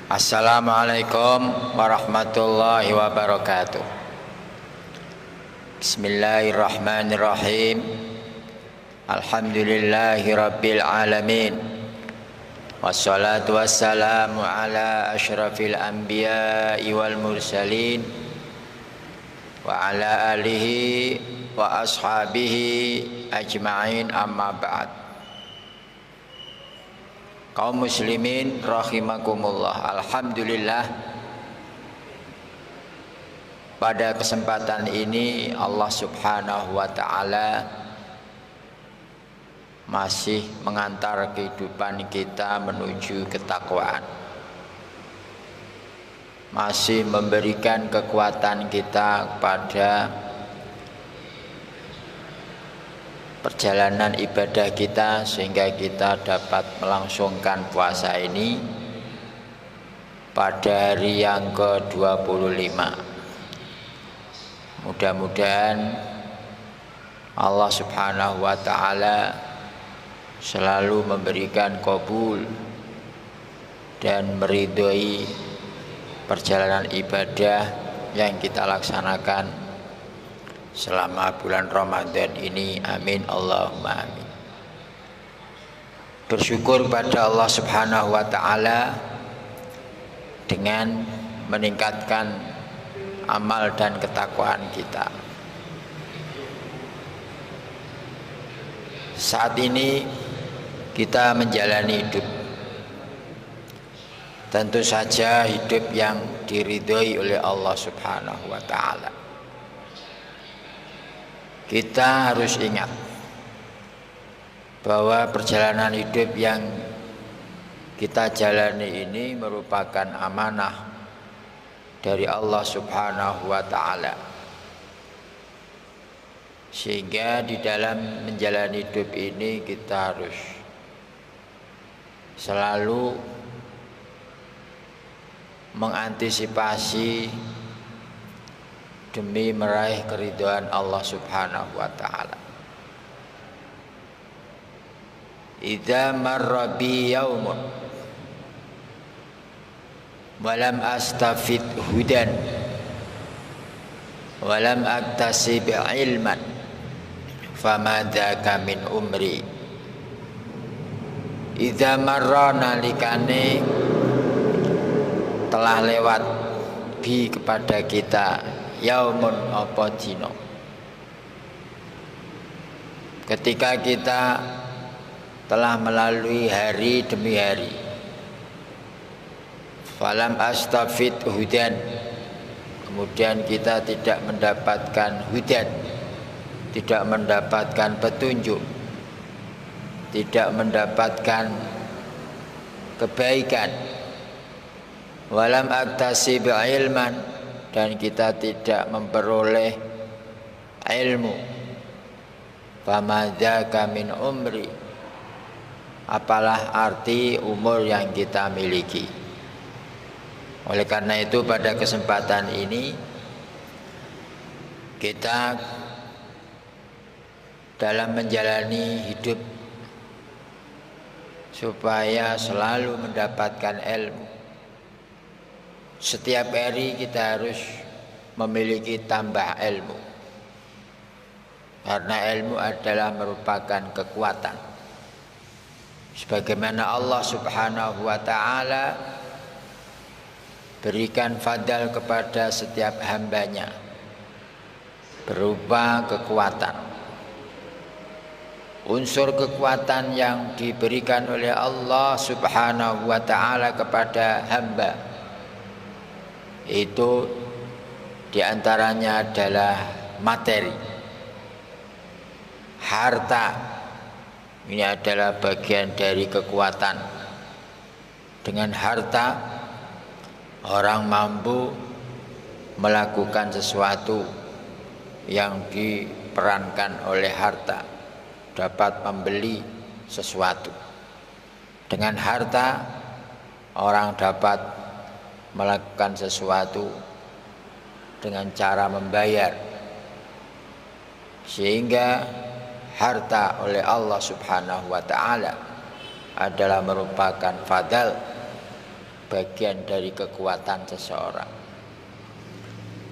Assalamualaikum warahmatullahi wabarakatuh. Bismillahirrahmanirrahim. Alhamdulillahi rabbil alamin. Wassalatu wassalamu ala asyrafil anbiya'i wal mursalin wa ala alihi wa ashabihi ajma'in, amma ba'd. Kaum muslimin rahimakumullah, alhamdulillah pada kesempatan ini Allah Subhanahu wa ta'ala masih mengantar kehidupan kita menuju ketakwaan, masih memberikan kekuatan kita pada perjalanan ibadah kita sehingga kita dapat melangsungkan puasa ini pada hari yang ke-25. Mudah-mudahan Allah Subhanahu wa ta'ala selalu memberikan qabul dan meridhoi perjalanan ibadah yang kita laksanakan selama bulan Ramadan ini. Amin Allahumma amin. Bersyukur pada Allah Subhanahu wa ta'ala dengan meningkatkan amal dan ketakwaan kita. Saat ini kita menjalani hidup, tentu saja hidup yang diridhoi oleh Allah Subhanahu wa ta'ala. Kita harus ingat bahwa perjalanan hidup yang kita jalani ini merupakan amanah dari Allah Subhanahu wa ta'ala, sehingga di dalam menjalani hidup ini kita harus selalu mengantisipasi demi meraih keridhaan Allah Subhanahu wa ta'ala. Idza marra bi yaumun walam astafid hudan walam aktasib ilman famadzaka min umri. Idza marra, nalikane telah lewat bi kepada kita yaumun apa dina, ketika kita telah melalui hari demi hari. Falam astafid hudan, kemudian kita tidak mendapatkan hudan, tidak mendapatkan petunjuk, tidak mendapatkan kebaikan. Walam aktasib ilman, dan kita tidak memperoleh ilmu. Famadzaka min umri, apalah arti umur yang kita miliki. Oleh karena itu pada kesempatan ini kita dalam menjalani hidup supaya selalu mendapatkan ilmu. Setiap hari kita harus memiliki tambah ilmu, karena ilmu adalah merupakan kekuatan. Sebagaimana Allah Subhanahu wa ta'ala berikan fadal kepada setiap hambanya berupa kekuatan. Unsur kekuatan yang diberikan oleh Allah Subhanahu wa ta'ala kepada hamba itu diantaranya adalah materi, harta. Ini adalah bagian dari kekuatan. Dengan harta orang mampu melakukan sesuatu yang diperankan oleh harta, dapat membeli sesuatu. Dengan harta orang dapat melakukan sesuatu dengan cara membayar, sehingga harta oleh Allah Subhanahu wa ta'ala adalah merupakan fadal bagian dari kekuatan seseorang.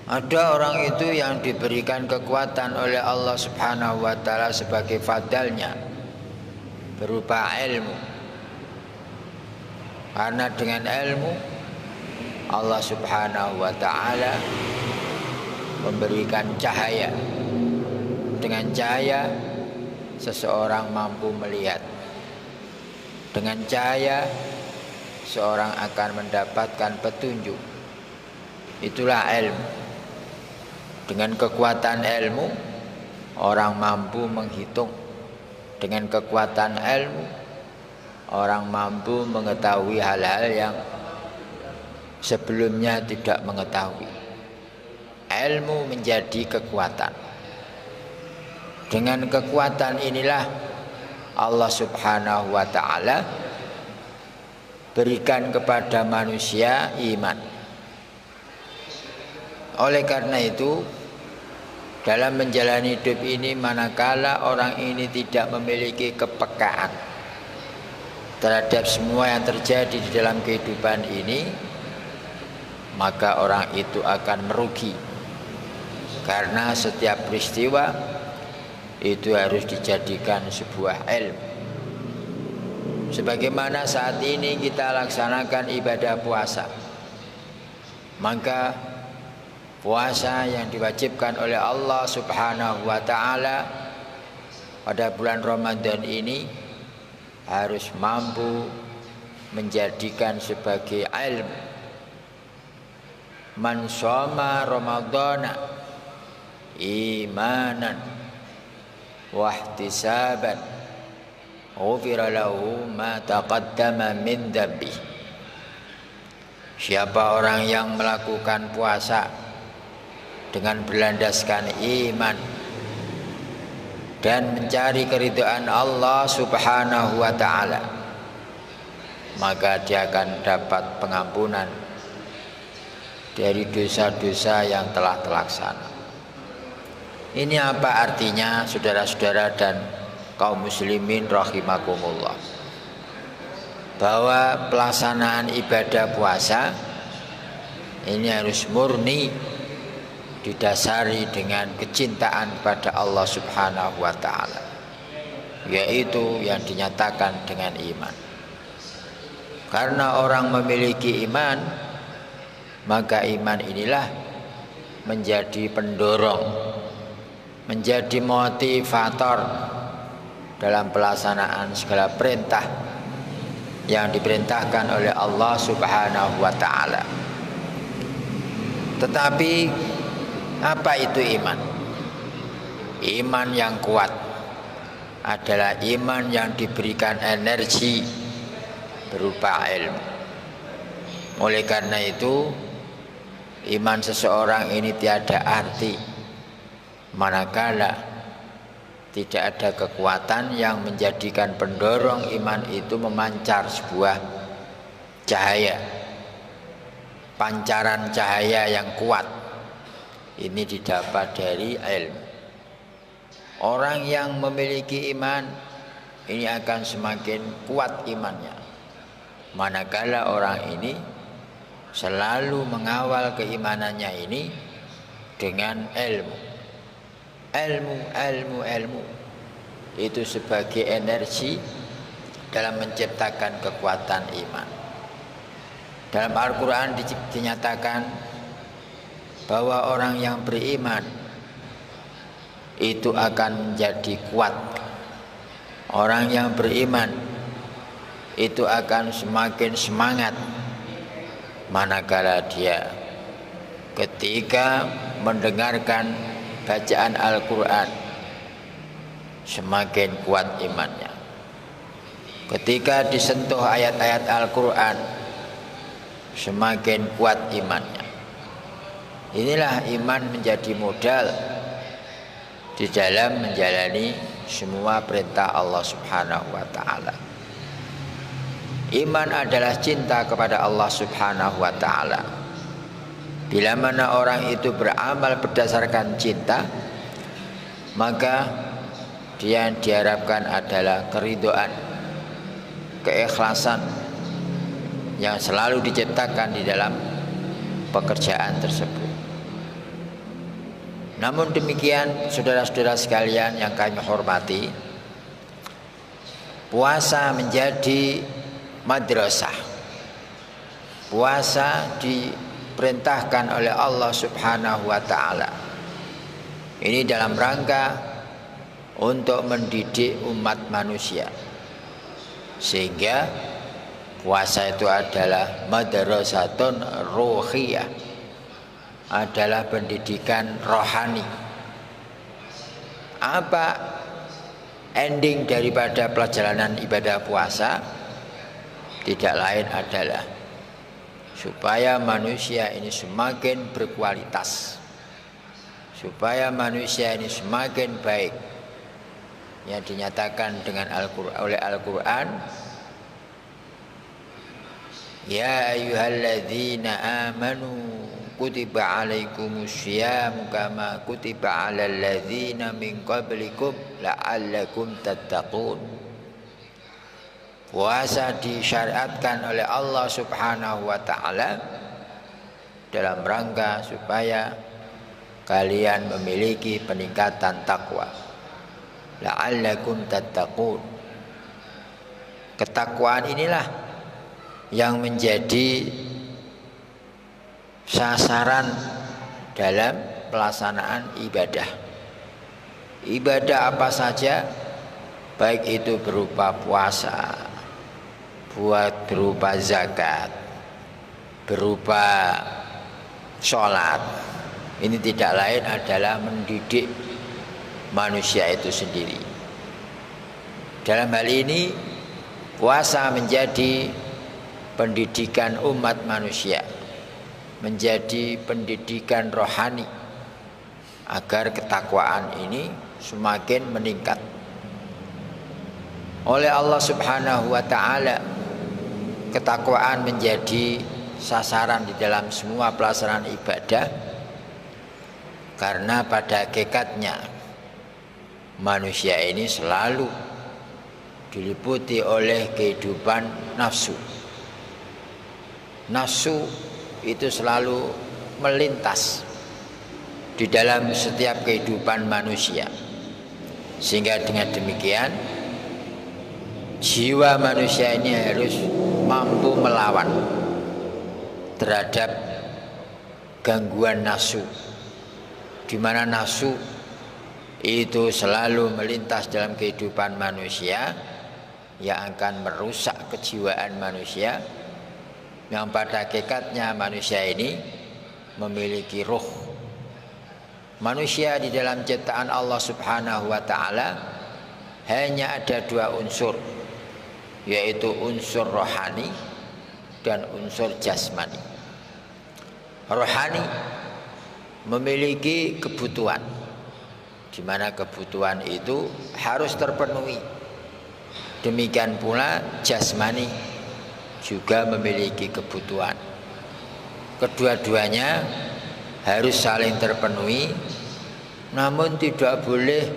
Ada orang itu yang diberikan kekuatan oleh Allah Subhanahu wa taala sebagai fadalnya berupa ilmu. Karena dengan ilmu Allah Subhanahu wa taala memberikan cahaya. Dengan cahaya seseorang mampu melihat. Dengan cahaya seorang akan mendapatkan petunjuk. Itulah ilmu. Dengan kekuatan ilmu orang mampu menghitung. Dengan kekuatan ilmu orang mampu mengetahui hal-hal yang sebelumnya tidak mengetahui. Ilmu menjadi kekuatan. Dengan kekuatan inilah Allah Subhanahu wa taala berikan kepada manusia iman. Oleh karena itu, dalam menjalani hidup ini, manakala orang ini tidak memiliki kepekaan terhadap semua yang terjadi di dalam kehidupan ini, maka orang itu akan merugi. Karena setiap peristiwa itu harus dijadikan sebuah ilmu. Sebagaimana saat ini kita laksanakan ibadah puasa, maka puasa yang diwajibkan oleh Allah Subhanahu wa taala pada bulan Ramadan ini harus mampu menjadikan sebagai ilmu. Man shoma Ramadhana imanan wa ihtisaban ghufira lahu ma taqaddama min dhanbi. Siapa orang yang melakukan puasa dengan berlandaskan iman dan mencari keridhaan Allah Subhanahu wa taala, maka dia akan dapat pengampunan dari dosa-dosa yang telah terlaksana. Ini apa artinya, saudara-saudara dan kaum muslimin rahimakumullah? Bahwa pelaksanaan ibadah puasa ini harus murni didasari dengan kecintaan pada Allah Subhanahu wa taala, yaitu yang dinyatakan dengan iman. Karena orang memiliki iman, maka iman inilah menjadi pendorong, menjadi motivator dalam pelaksanaan segala perintah yang diperintahkan oleh Allah Subhanahu wa taala. Tetapi apa itu iman? Iman yang kuat adalah iman yang diberikan energi berupa ilmu. Oleh karena itu, iman seseorang ini tiada arti manakala tidak ada kekuatan yang menjadikan pendorong iman itu memancar sebuah cahaya, pancaran cahaya yang kuat. Ini didapat dari ilmu. Orang yang memiliki iman ini akan semakin kuat imannya, manakala orang ini selalu mengawal keimanannya ini dengan ilmu. Ilmu itu sebagai energi dalam menciptakan kekuatan iman. Dalam Al-Quran dinyatakan bahwa orang yang beriman itu akan menjadi kuat. Orang yang beriman itu akan semakin semangat manakala dia ketika mendengarkan bacaan Al-Quran, semakin kuat imannya. Ketika disentuh ayat-ayat Al-Quran, semakin kuat imannya. Inilah iman menjadi modal di dalam menjalani semua perintah Allah Subhanahu wa taala. Iman adalah cinta kepada Allah Subhanahu wa taala. Bila mana orang itu beramal berdasarkan cinta, maka dia yang diharapkan adalah keridhaan, keikhlasan, yang selalu diciptakan di dalam pekerjaan tersebut. Namun demikian, saudara-saudara sekalian yang kami hormati, puasa menjadi madrasah. Puasa diperintahkan oleh Allah Subhanahu wa taala. Ini dalam rangka untuk mendidik umat manusia. Sehingga puasa itu adalah madrasatun ruhiyah, adalah pendidikan rohani. Apa ending daripada perjalanan ibadah puasa? Tidak lain adalah supaya manusia ini semakin berkualitas, supaya manusia ini semakin baik, yang dinyatakan dengan oleh Al-Quran, ya ayyuhalladzina amanu kutiba alaikumusyiyamu kama kutiba alal ladzina min qablikum la'allakum tattaqun. Puasa disyariatkan oleh Allah Subhanahu wa taala dalam rangka supaya kalian memiliki peningkatan takwa. La'allakum tattaqun. Ketakwaan inilah yang menjadi sasaran dalam pelaksanaan ibadah. Ibadah apa saja, baik itu berupa puasa, berupa zakat, berupa sholat, ini tidak lain adalah mendidik manusia itu sendiri. Dalam hal ini puasa menjadi pendidikan umat manusia, menjadi pendidikan rohani agar ketakwaan ini semakin meningkat. Oleh Allah Subhanahu wa taala, ketakwaan menjadi sasaran di dalam semua pelaksanaan ibadah, karena pada hakikatnya manusia ini selalu diliputi oleh kehidupan nafsu. Nafsu itu selalu melintas di dalam setiap kehidupan manusia, sehingga dengan demikian jiwa manusia ini harus mampu melawan terhadap gangguan nafsu, di mana nafsu itu selalu melintas dalam kehidupan manusia yang akan merusak kejiwaan manusia, yang pada hakikatnya manusia ini memiliki ruh. Manusia di dalam ciptaan Allah Subhanahu wa taala hanya ada dua unsur, yaitu unsur rohani dan unsur jasmani. Rohani memiliki kebutuhan, di mana kebutuhan itu harus terpenuhi. Demikian pula jasmani juga memiliki kebutuhan. Kedua-duanya harus saling terpenuhi, namun tidak boleh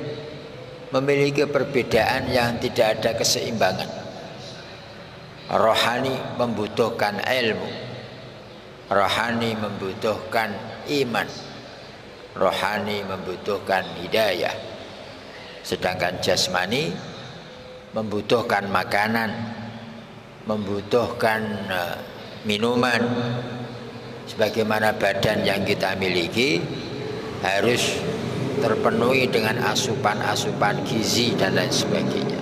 memiliki perbedaan yang tidak ada keseimbangan. Rohani membutuhkan ilmu, rohani membutuhkan iman, rohani membutuhkan hidayah, sedangkan jasmani membutuhkan makanan, membutuhkan minuman. Sebagaimana badan yang kita miliki harus terpenuhi dengan asupan-asupan gizi dan lain sebagainya.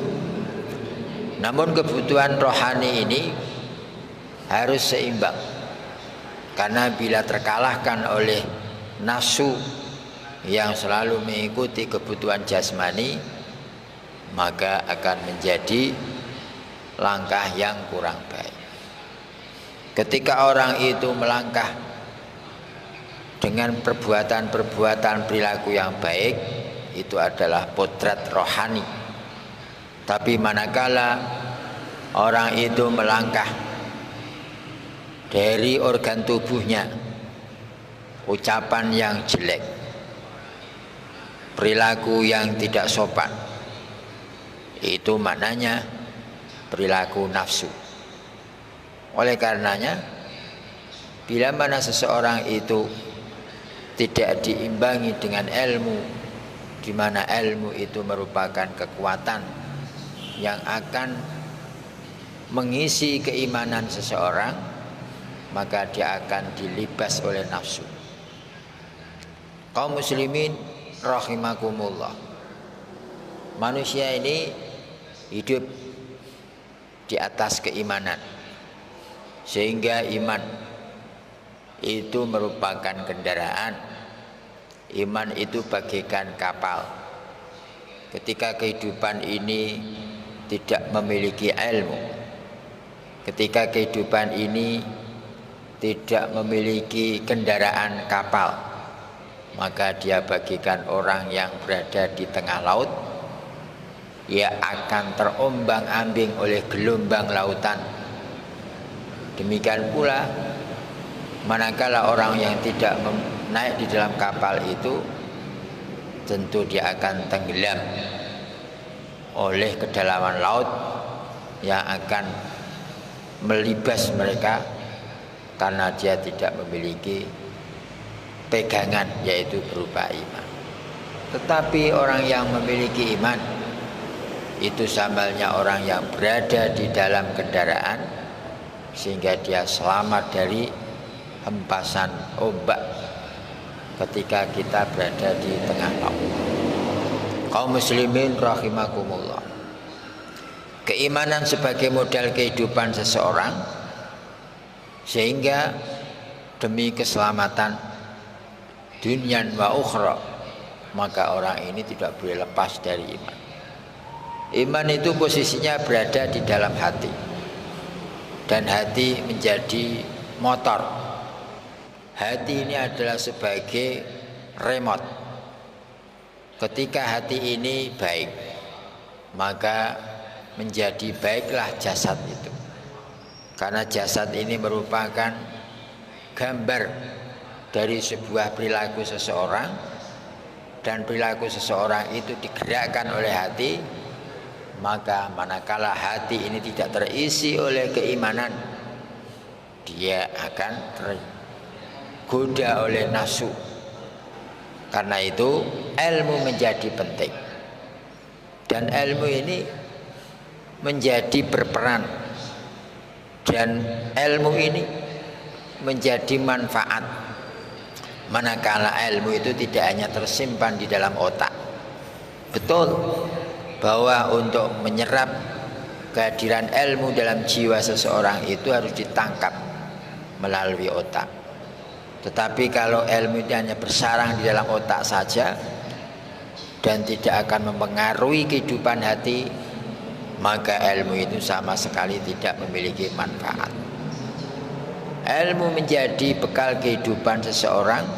Namun kebutuhan rohani ini harus seimbang, karena bila terkalahkan oleh nafsu yang selalu mengikuti kebutuhan jasmani, maka akan menjadi langkah yang kurang baik. Ketika orang itu melangkah dengan perbuatan-perbuatan perilaku yang baik, itu adalah potret rohani. Tapi manakala orang itu melangkah dari organ tubuhnya, ucapan yang jelek, perilaku yang tidak sopan, itu maknanya perilaku nafsu. Oleh karenanya, bila mana seseorang itu tidak diimbangi dengan ilmu, di mana ilmu itu merupakan kekuatan yang akan mengisi keimanan seseorang, maka dia akan dilibas oleh nafsu. Kaum muslimin rahimakumullah, manusia ini hidup di atas keimanan, sehingga iman itu merupakan kendaraan. Iman itu bagaikan kapal. Ketika kehidupan ini tidak memiliki ilmu, ketika kehidupan ini tidak memiliki kendaraan kapal, maka dia bagaikan orang yang berada di tengah laut. Ia akan terombang-ambing oleh gelombang lautan. Demikian pula manakala orang yang tidak naik di dalam kapal itu, tentu dia akan tenggelam oleh kedalaman laut yang akan melibas mereka karena dia tidak memiliki pegangan, yaitu berupa iman. Tetapi orang yang memiliki iman itu sambalnya orang yang berada di dalam kendaraan, sehingga dia selamat dari hempasan ombak ketika kita berada di tengah laut. Kaum muslimin rahimakumullah, keimanan sebagai modal kehidupan seseorang, sehingga demi keselamatan dunia wa ukhra, maka orang ini tidak boleh lepas dari iman. Iman itu posisinya berada di dalam hati, dan hati menjadi motor. Hati ini adalah sebagai remote. Ketika hati ini baik, maka menjadi baiklah jasad itu. Karena jasad ini merupakan gambar dari sebuah perilaku seseorang, dan perilaku seseorang itu digerakkan oleh hati. Maka manakala hati ini tidak terisi oleh keimanan, dia akan tergoda oleh nafsu. Karena itu ilmu menjadi penting, dan ilmu ini menjadi berperan, dan ilmu ini menjadi manfaat manakala ilmu itu tidak hanya tersimpan di dalam otak. Betul bahwa untuk menyerap kehadiran ilmu dalam jiwa seseorang itu harus ditangkap melalui otak. Tetapi kalau ilmu itu hanya bersarang di dalam otak saja dan tidak akan mempengaruhi kehidupan hati, maka ilmu itu sama sekali tidak memiliki manfaat. Ilmu menjadi bekal kehidupan seseorang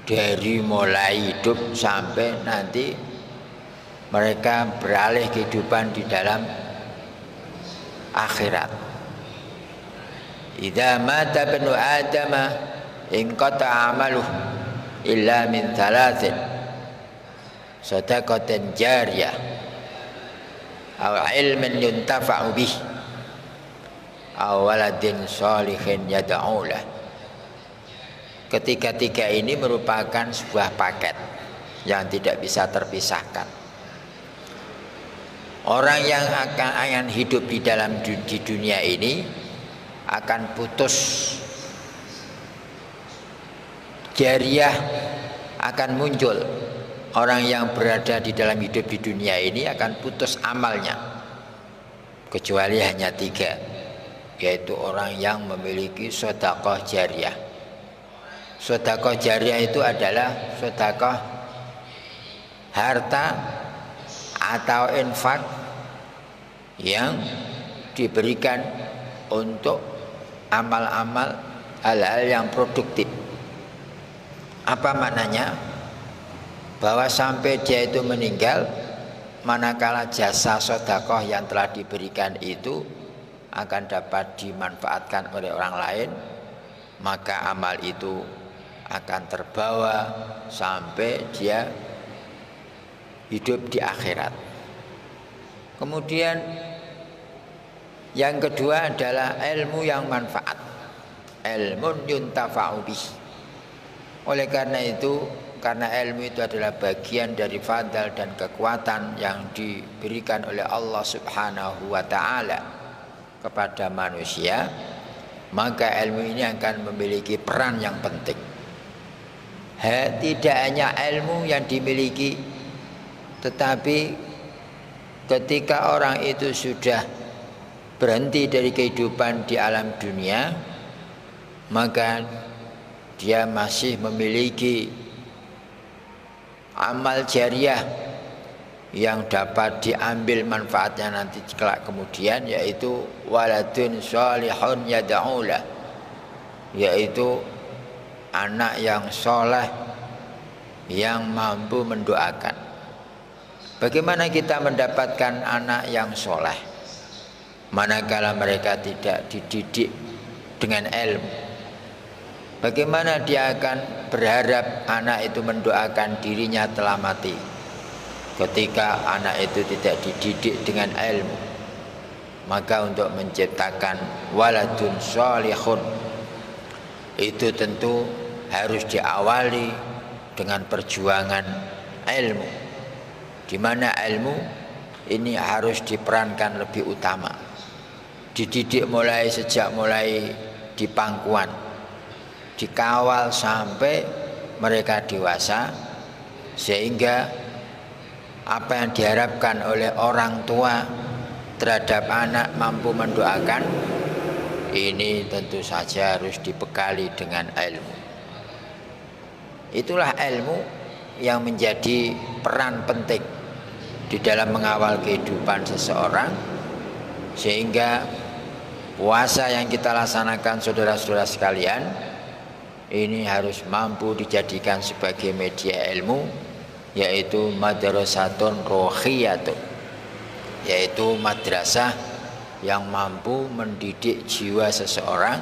dari mulai hidup sampai nanti mereka beralih kehidupan di dalam akhirat. Idza mata ibnu Adam inqata amaluh illa min thalathin: sadaqatin jariyah, aw ilmin yuntafa'u bih, aw waladin shalihin yad'u lah. Ketiga-tiga ini merupakan sebuah paket yang tidak bisa terpisahkan. Orang yang akan hidup di dalam di dunia ini akan putus jariyah, akan muncul. Orang yang berada di dalam hidup di dunia ini akan putus amalnya, kecuali hanya tiga, yaitu orang yang memiliki sedekah jariyah. Sedekah jariyah itu adalah sedekah harta atau infak yang diberikan untuk amal-amal hal-hal yang produktif. Apa maknanya? Bahwa sampai dia itu meninggal, manakala jasa sedekah yang telah diberikan itu akan dapat dimanfaatkan oleh orang lain, maka amal itu akan terbawa sampai dia hidup di akhirat. Kemudian Yang kedua adalah ilmu yang manfaat. Ilmun yuntafa'u bih. Oleh karena itu, karena ilmu itu adalah bagian dari fadl dan kekuatan yang diberikan oleh Allah Subhanahu wa taala kepada manusia, maka ilmu ini akan memiliki peran yang penting. Tidak hanya ilmu yang dimiliki, tetapi ketika orang itu sudah berhenti dari kehidupan di alam dunia, maka dia masih memiliki amal jariah yang dapat diambil manfaatnya nanti kelak kemudian, yaitu waladun sholihun yad'ulah, yaitu anak yang soleh yang mampu mendoakan. Bagaimana kita mendapatkan anak yang soleh manakala mereka tidak dididik dengan ilmu? Bagaimana dia akan berharap anak itu mendoakan dirinya telah mati ketika anak itu tidak dididik dengan ilmu? Maka untuk menciptakan waladun sholihun itu tentu harus diawali dengan perjuangan ilmu, di mana ilmu ini harus diperankan lebih utama, dididik sejak mulai di pangkuan, dikawal sampai mereka dewasa, sehingga apa yang diharapkan oleh orang tua terhadap anak mampu mendoakan ini tentu saja harus dibekali dengan ilmu. Itulah ilmu yang menjadi peran penting di dalam mengawal kehidupan seseorang, sehingga puasa yang kita laksanakan saudara-saudara sekalian ini harus mampu dijadikan sebagai media ilmu, yaitu madrasatun ruhiyatun, yaitu madrasah yang mampu mendidik jiwa seseorang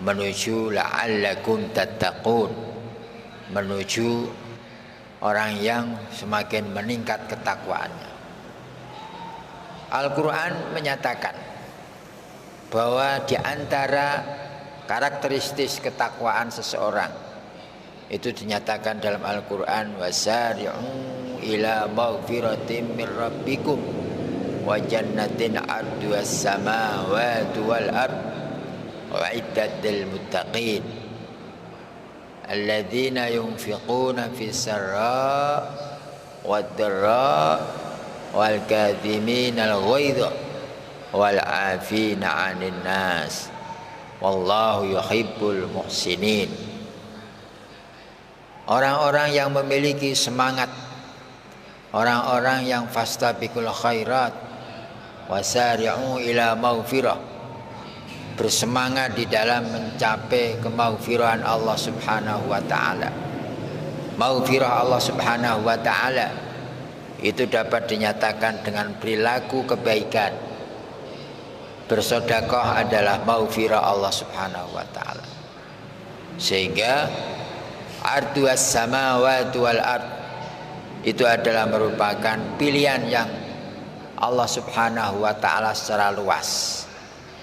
menuju la'allakum tattaqun, menuju orang yang semakin meningkat ketakwaannya. Al-Quran menyatakan bahwa di antara karakteristik ketakwaan seseorang itu dinyatakan dalam Al-Quran, wasari'u ila maghfiratin min rabbikum wa jannatin 'arduhas samawati wal ard u'iddat lil muttaqin alladzina yunfiquna fis sarra wad dharra wal kadhiminal ghaidha wal 'afina 'anil nas wallahu yuhibbul muhsinin. Orang-orang yang memiliki semangat, orang-orang yang fastabiqul khairat wasari'u ila maghfirah, bersemangat di dalam mencapai kemaghfirahan Allah Subhanahu wa taala. Maghfirah Allah Subhanahu wa taala itu dapat dinyatakan dengan perilaku kebaikan. Bersedekah adalah maghfirah Allah Subhanahu wa taala. Sehingga arduas samawati wal ard itu adalah merupakan pilihan yang Allah Subhanahu wa taala secara luas,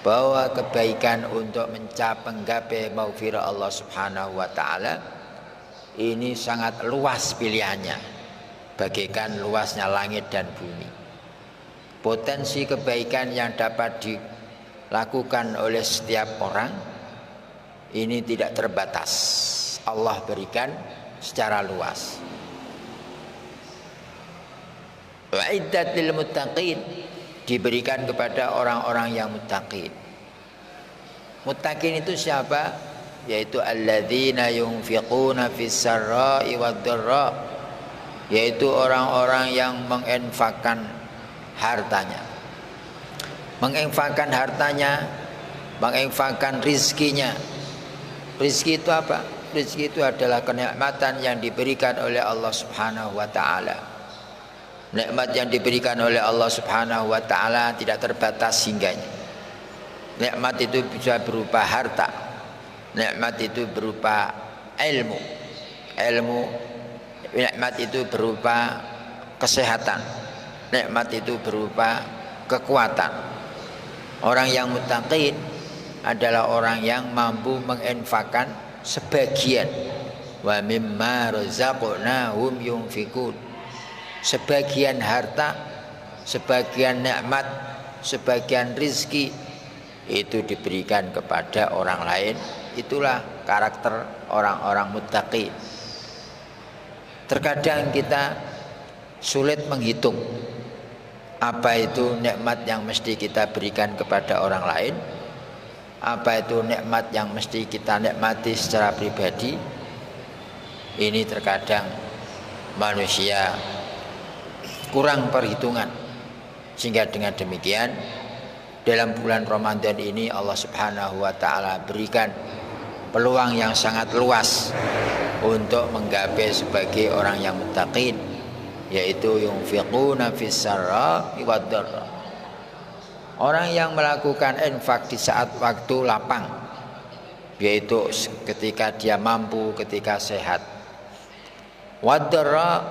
bahwa kebaikan untuk menggapai maghfirah Allah Subhanahu wa taala ini sangat luas pilihannya, bagaikan luasnya langit dan bumi. Potensi kebaikan yang dapat dilakukan oleh setiap orang ini tidak terbatas, Allah berikan secara luas. Wa'iddat lil muttaqin, diberikan kepada orang-orang yang muttaqin. Muttaqin itu siapa? Yaitu alladzina yunfiquna fis sarra'i wad dharra, yaitu orang-orang yang menginfakkan hartanya. Menginfakkan hartanya, menginfakkan rizkinya. Rizki itu apa? Rizki itu adalah kenikmatan yang diberikan oleh Allah Subhanahu wa taala. Nikmat yang diberikan oleh Allah Subhanahu wa taala tidak terbatas hingganya. Nikmat itu bisa berupa harta. Nikmat itu berupa ilmu. Nikmat itu berupa kesehatan. Nikmat itu berupa kekuatan. Orang yang muttaqin adalah orang yang mampu menginfakkan sebagian, wa mimma razaqnahum yunfikun, sebagian harta, sebagian nikmat, sebagian rizki itu diberikan kepada orang lain. Itulah karakter orang-orang muttaqin. Terkadang kita sulit menghitung apa itu nikmat yang mesti kita berikan kepada orang lain, apa itu nikmat yang mesti kita nikmati secara pribadi. Ini terkadang manusia kurang perhitungan, sehingga dengan demikian dalam bulan Ramadan ini Allah Subhanahu wa taala berikan peluang yang sangat luas untuk menggapai sebagai orang yang muttaqin, yaitu yunfiquna fis sarra'i wad dharra. Orang yang melakukan infak di saat waktu lapang, yaitu ketika dia mampu, ketika sehat. Wad dharra,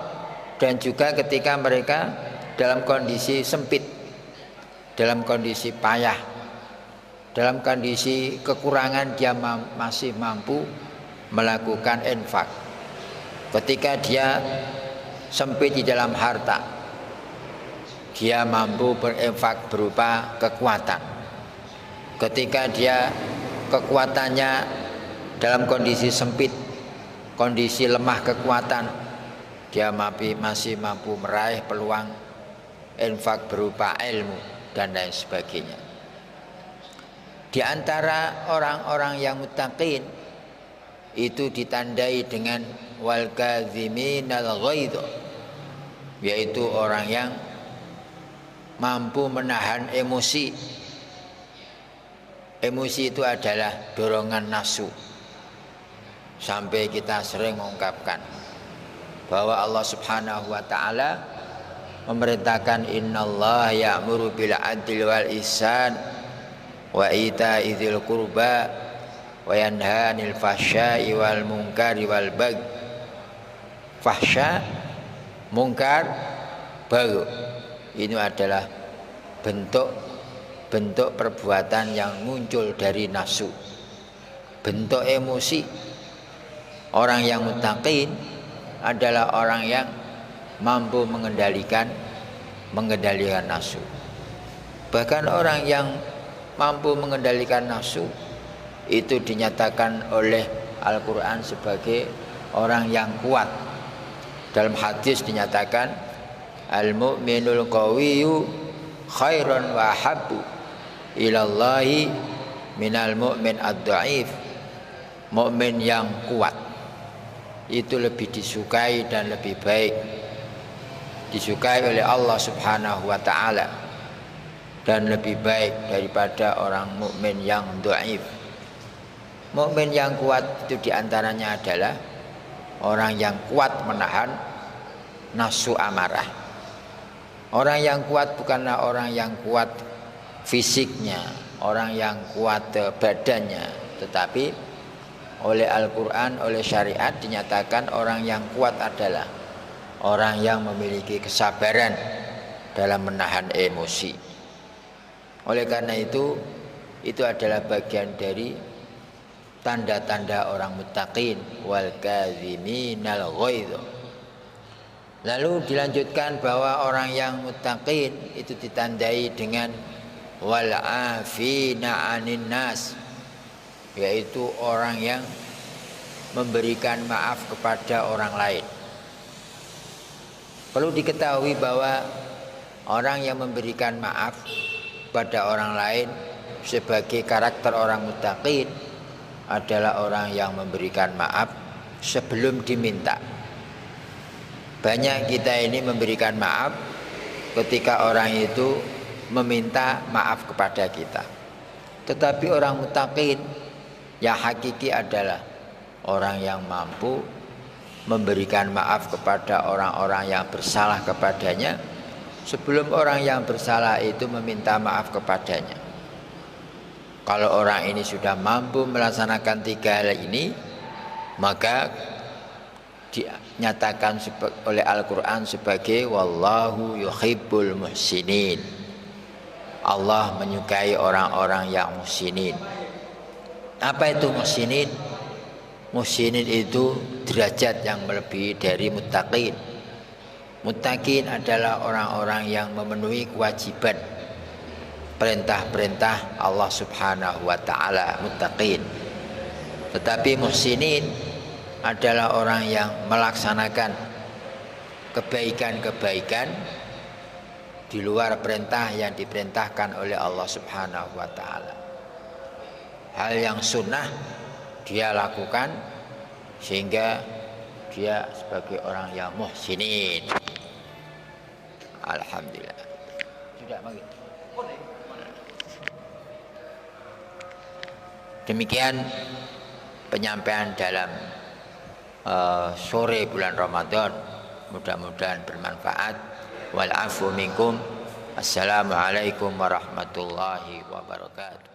dan juga ketika mereka dalam kondisi sempit, dalam kondisi payah, dalam kondisi kekurangan, dia masih mampu melakukan infak. Ketika dia sempit di dalam harta, dia mampu berinfak berupa kekuatan. Ketika dia kekuatannya dalam kondisi sempit, kondisi lemah kekuatan, dia masih mampu meraih peluang infak berupa ilmu dan lain sebagainya. Di antara orang-orang yang muttaqin itu ditandai dengan wal kadziminal ghaidh, yaitu orang yang mampu menahan emosi. Emosi itu adalah dorongan nafsu. Sampai kita sering mengungkapkan bahwa Allah Subhanahu wa taala memerintahkan innallaha ya'muru bil adli wal ihsan wa ita'i dzil qurba wa yanha 'anil fahsya'i wal munkari wal baghi. Fahsya, mungkar, baghi, ini adalah bentuk perbuatan yang muncul dari nafsu, bentuk emosi. Orang yang muttaqin adalah orang yang mampu mengendalikan nafsu. Bahkan orang yang mampu mengendalikan nafsu itu dinyatakan oleh Al-Quran sebagai orang yang kuat. Dalam hadis dinyatakan al-mu'minul qawiyyu khairun wa habbu ilallahi minal mu'min ad-dha'if. Mukmin yang kuat itu lebih disukai dan lebih baik, disukai oleh Allah Subhanahu wa taala, dan lebih baik daripada orang mukmin yang dhaif. Mukmin yang kuat itu diantaranya adalah orang yang kuat menahan nafsu amarah. Orang yang kuat bukanlah orang yang kuat fisiknya, orang yang kuat badannya, tetapi oleh Al-Quran, oleh syariat dinyatakan orang yang kuat adalah orang yang memiliki kesabaran dalam menahan emosi. Oleh karena itu adalah bagian dari tanda-tanda orang muttaqin, wal kadziminal ghaidh. Lalu dilanjutkan bahwa orang yang muttaqin itu ditandai dengan wal afina 'anin nas, yaitu orang yang memberikan maaf kepada orang lain. Perlu diketahui bahwa orang yang memberikan maaf pada orang lain sebagai karakter orang muttaqin adalah orang yang memberikan maaf sebelum diminta. Banyak kita ini memberikan maaf ketika orang itu meminta maaf kepada kita. Tetapi orang muttaqin yang hakiki adalah orang yang mampu memberikan maaf kepada orang-orang yang bersalah kepadanya sebelum orang yang bersalah itu meminta maaf kepadanya. Kalau orang ini sudah mampu melaksanakan 3 hal ini, maka dinyatakan oleh Al-Quran sebagai wallahu yuhibbul muhsinin. Allah menyukai orang-orang yang muhsinin. Apa itu muhsinin? Muhsinin itu derajat yang melebihi dari muttaqin. Muttaqin adalah orang-orang yang memenuhi kewajiban perintah-perintah Allah Subhanahu wa taala, muttaqin. Tetapi muhsinin adalah orang yang melaksanakan kebaikan-kebaikan di luar perintah yang diperintahkan oleh Allah Subhanahu wa taala. Hal yang sunnah dia lakukan sehingga dia sebagai orang yang muhsinin. Alhamdulillah. Sudah begitu. Demikian penyampaian dalam sore bulan Ramadan, mudah-mudahan bermanfaat. Wal afu minkum. Assalamualaikum warahmatullahi wabarakatuh.